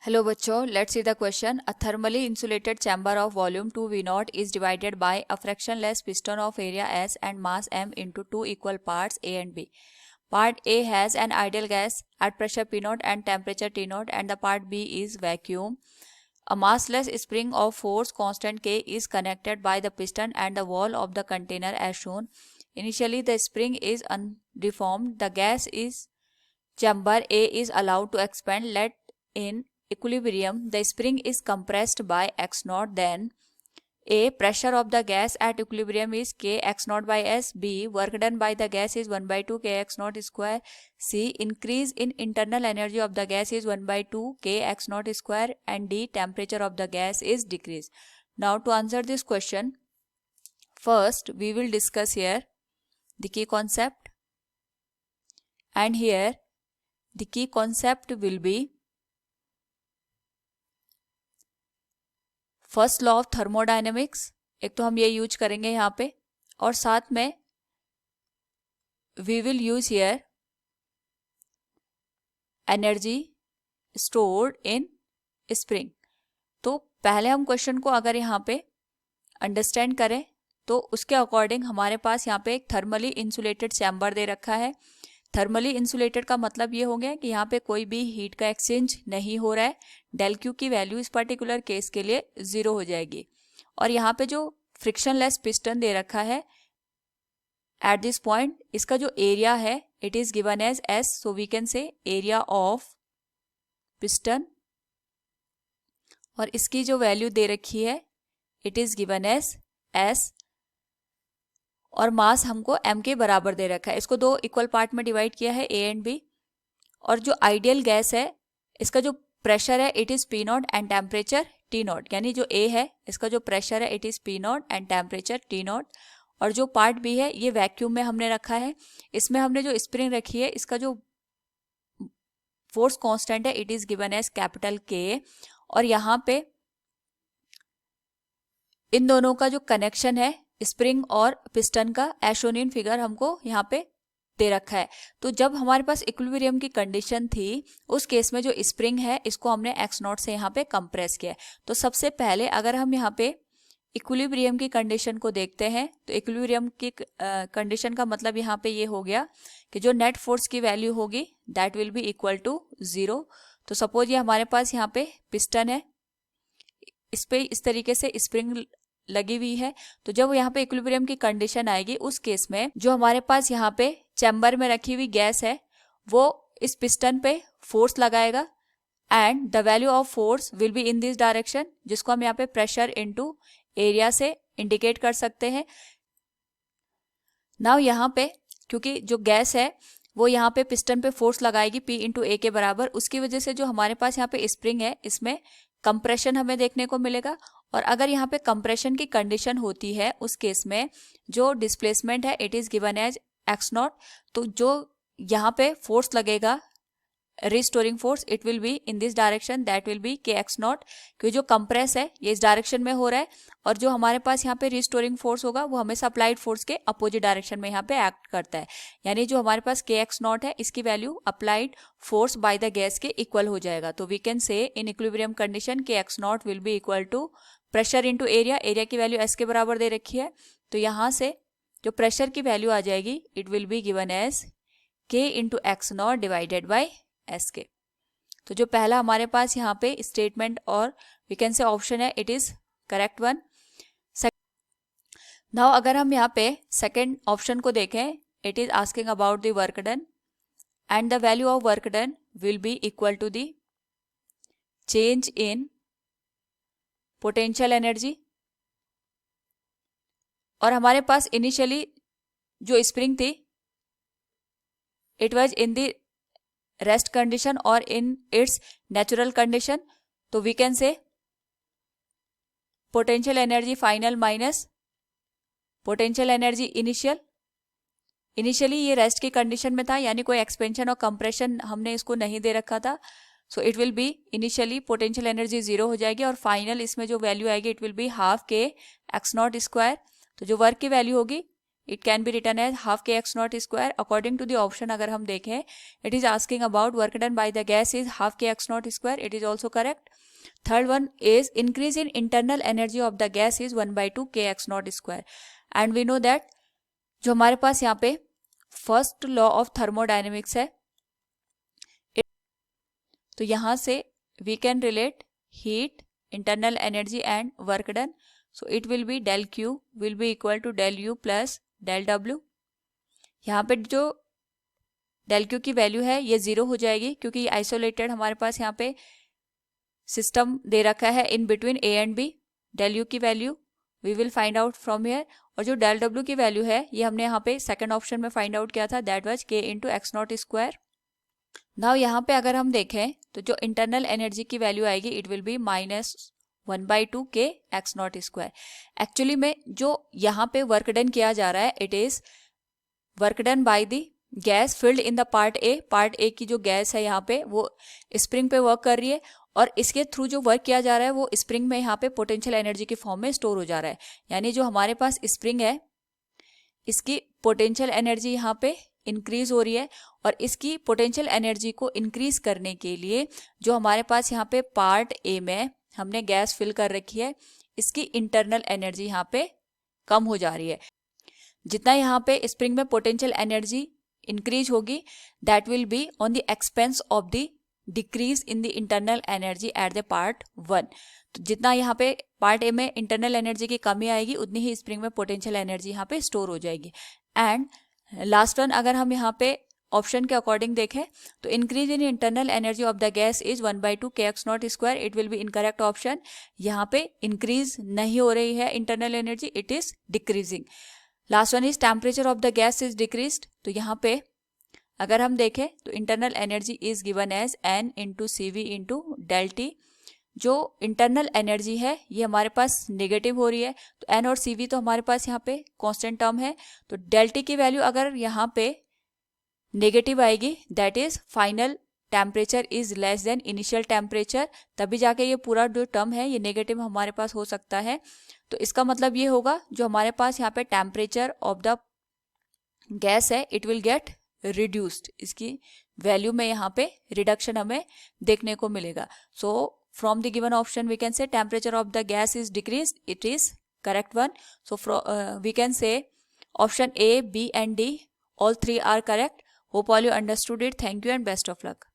Hello बच्चों, let's see the question. A thermally insulated chamber of volume 2 V naught is divided by a fractionless piston of area S and mass m into two equal parts A and B. Part A has an ideal gas at pressure P naught and temperature T naught, and the part B is vacuum. A massless spring of force constant K is connected by the piston and the wall of the container as shown. Initially the spring is undeformed. The gas is chamber A is allowed to expand. Let in equilibrium the spring is compressed by x naught. Then A, pressure of the gas at equilibrium is k x naught by s. B, work done by the gas is 1 by 2 k x naught square. C, increase in internal energy of the gas is 1 by 2 k x naught square. And D, temperature of the gas is decreased. Now to answer this question, first we will discuss here the key concept, and here the key concept will be first law of thermodynamics, एक तो हम ये use करेंगे यहाँ पे, और साथ में we will use here energy stored in spring. तो पहले हम क्वेश्चन को अगर यहाँ पे अंडरस्टैंड करें तो उसके अकॉर्डिंग हमारे पास यहाँ पे एक थर्मली इंसुलेटेड चैम्बर दे रखा है। थर्मली इंसुलेटेड का मतलब ये हो गया कि यहाँ पे कोई भी हीट का एक्सचेंज नहीं हो रहा है। डेल क्यू की वैल्यू इस पर्टिकुलर केस के लिए 0 हो जाएगी। और यहाँ पे जो फ्रिक्शनलेस पिस्टन दे रखा है एट दिस पॉइंट, इसका जो एरिया है it is given as S, so we can say area of piston, और इसकी जो वैल्यू दे रखी है it is given as S, और मास हमको m के बराबर दे रखा है। इसको दो इक्वल पार्ट में डिवाइड किया है, A एंड B। और जो आइडियल गैस है इसका जो प्रेशर है it is P not and temperature T not, यानी जो A है इसका जो प्रेशर है it is P not and temperature T not. और जो पार्ट B है ये वैक्यूम में हमने रखा है। इसमें हमने जो स्प्रिंग रखी है इसका जो फोर्स कांस्टेंट है it is given as capital K। और यहाँ पे इन दोनों का जो कनेक्शन है स्प्रिंग और पिस्टन का एशोनियन फिगर हमको यहाँ पे दे रखा है। तो जब हमारे पास इक्विलिब्रियम की कंडीशन थी उस केस में जो स्प्रिंग है इसको हमने एक्स नॉट से यहाँ पे कंप्रेस किया है। तो सबसे पहले अगर हम यहाँ पे इक्विलिब्रियम की कंडीशन को देखते हैं तो इक्विलिब्रियम की कंडीशन का मतलब यहाँ पे ये हो गया कि जो नेट फोर्स की वैल्यू होगी that will be equal to 0। तो सपोज ये हमारे पास यहाँ पे पिस्टन है, इस पे इस तरीके से स्प्रिंग लगी हुई है। तो जब यहाँ पे इक्विलिब्रियम की कंडीशन आएगी उस केस में जो हमारे पास यहाँ पे चैम्बर में रखी हुई गैस है वो इस पिस्टन पे फोर्स लगाएगा and the value of force will be in this direction, जिसको हम यहाँ पे प्रेशर इनटू एरिया से इंडिकेट कर सकते हैं। नाउ यहाँ पे क्योंकि जो गैस है वो यहाँ पे पिस्टन पे फोर्स लगाएगी P इंटू ए के बराबर, उसकी वजह से जो हमारे पास यहाँ पे स्प्रिंग है इसमें कंप्रेशन हमें देखने को मिलेगा। और अगर यहाँ पे कंप्रेशन की कंडीशन होती है उस केस में जो डिस्प्लेसमेंट है it is given as X naught. तो जो यहाँ पे फोर्स लगेगा restoring force it will be in this direction, that will be K x naught, क्योंकि जो कंप्रेस है ये इस डायरेक्शन में हो रहा है और जो हमारे पास यहाँ पे रिस्टोरिंग फोर्स होगा वो हमेशा अप्लाइड फोर्स के अपोजिट डायरेक्शन में यहाँ पे एक्ट करता है। यानी जो हमारे पास के एक्स नॉट है इसकी value applied force by the gas के इक्वल हो जाएगा। तो we can say in equilibrium condition के x naught will be equal to pressure into area, area की वैल्यू एस के बराबर दे रखी है। तो यहाँ से जो प्रेशर की वैल्यू आ जाएगी it will be given as k into x naught divided by s k. तो जो पहला हमारे पास यहाँ पे स्टेटमेंट और वी कैन से ऑप्शन है it is correct one. Now अगर हम यहाँ पे सेकेंड ऑप्शन को देखें it is asking about the work done and the value of work done will be equal to the change in potential energy. और हमारे पास इनिशियली जो स्प्रिंग थी it was in the rest condition और in its natural condition. तो we can say potential energy final minus potential energy initial. Initially ये rest की condition में था यानी कोई एक्सपेंशन और कंप्रेशन हमने इसको नहीं दे रखा था। So it will B initially potential energy 0 हो जाएगी और फाइनल इसमें जो वैल्यू आएगी इट विल बी हाफ के एक्स नॉट स्क्वायर। तो जो वर्क की वैल्यू होगी it can be written as half kx naught square. According to the option अगर हम देखें, it is asking about work done by the gas is half kx naught square. It is also correct. Third one is increase in internal energy of the gas is 1/2 kx naught square. And we know that जो हमारे पास यहाँ पे first law of thermodynamics है, तो यहाँ से we can relate heat, internal energy and work done. So it will be del Q will be equal to del U plus del W. यहाँ पे जो del Q की वैल्यू है ये 0 हो जाएगी क्योंकि आइसोलेटेड हमारे पास यहाँ पे सिस्टम दे रखा है in between A and B. del U की value we will find out from here, और जो del W की वैल्यू है ये हमने यहाँ पे सेकंड ऑप्शन में फाइंड आउट किया था, that was K into x not square. Now यहाँ पे अगर हम देखें तो जो इंटरनल एनर्जी की वैल्यू आएगी इट विल बी -1/2 के एक्स नॉट स्क्वायर. एक्चुअली में जो यहाँ पे वर्क डन किया जा रहा है it is work done by the gas filled in the part A. Part A की जो गैस है यहाँ पे वो स्प्रिंग पे वर्क कर रही है और इसके थ्रू जो वर्क किया जा रहा है वो स्प्रिंग में यहाँ पे पोटेंशियल एनर्जी के फॉर्म में स्टोर हो जा रहा है. यानी जो हमारे पास स्प्रिंग है इसकी पोटेंशियल एनर्जी यहाँ पे इंक्रीज हो रही है, और इसकी पोटेंशियल एनर्जी को इंक्रीज करने के लिए जो हमारे पास यहाँ पे पार्ट ए में हमने गैस फिल कर रखी है इसकी इंटरनल एनर्जी यहाँ पे कम हो जा रही है. जितना यहाँ पे स्प्रिंग में पोटेंशियल एनर्जी इंक्रीज होगी that will be on the expense of the decrease in the internal energy at the part 1. तो जितना यहाँ पे पार्ट ए में इंटरनल एनर्जी की कमी आएगी उतनी ही स्प्रिंग में पोटेंशियल एनर्जी यहाँ पे स्टोर हो जाएगी. एंड लास्ट वन अगर हम यहाँ पे ऑप्शन के अकॉर्डिंग देखें तो increase in internal energy of the gas is 1/2 kx naught square. It will be incorrect option. यहाँ पे इंक्रीज नहीं हो रही है internal energy, it is decreasing. Last one is temperature of the gas is decreased. तो यहाँ पे अगर हम देखें तो internal energy is given as n into C V into del T. जो इंटरनल एनर्जी है ये हमारे पास नेगेटिव हो रही है, तो n और सी वी तो हमारे पास यहाँ पे कांस्टेंट टर्म है. तो डेल टी की वैल्यू अगर यहाँ पे नेगेटिव आएगी that is final temperature is less than initial temperature, तभी जाके ये पूरा जो टर्म है ये नेगेटिव हमारे पास हो सकता है. तो इसका मतलब ये होगा जो हमारे पास यहाँ पे टेम्परेचर ऑफ द गैस है इट विल गेट रिड्यूस्ड. इसकी वैल्यू में यहाँ पे रिडक्शन हमें देखने को मिलेगा. सो from the given option we can say temperature of the gas is decreased. It is correct one. So we can say option A, B and D all three are correct. Hope all you understood it. Thank you and best of luck.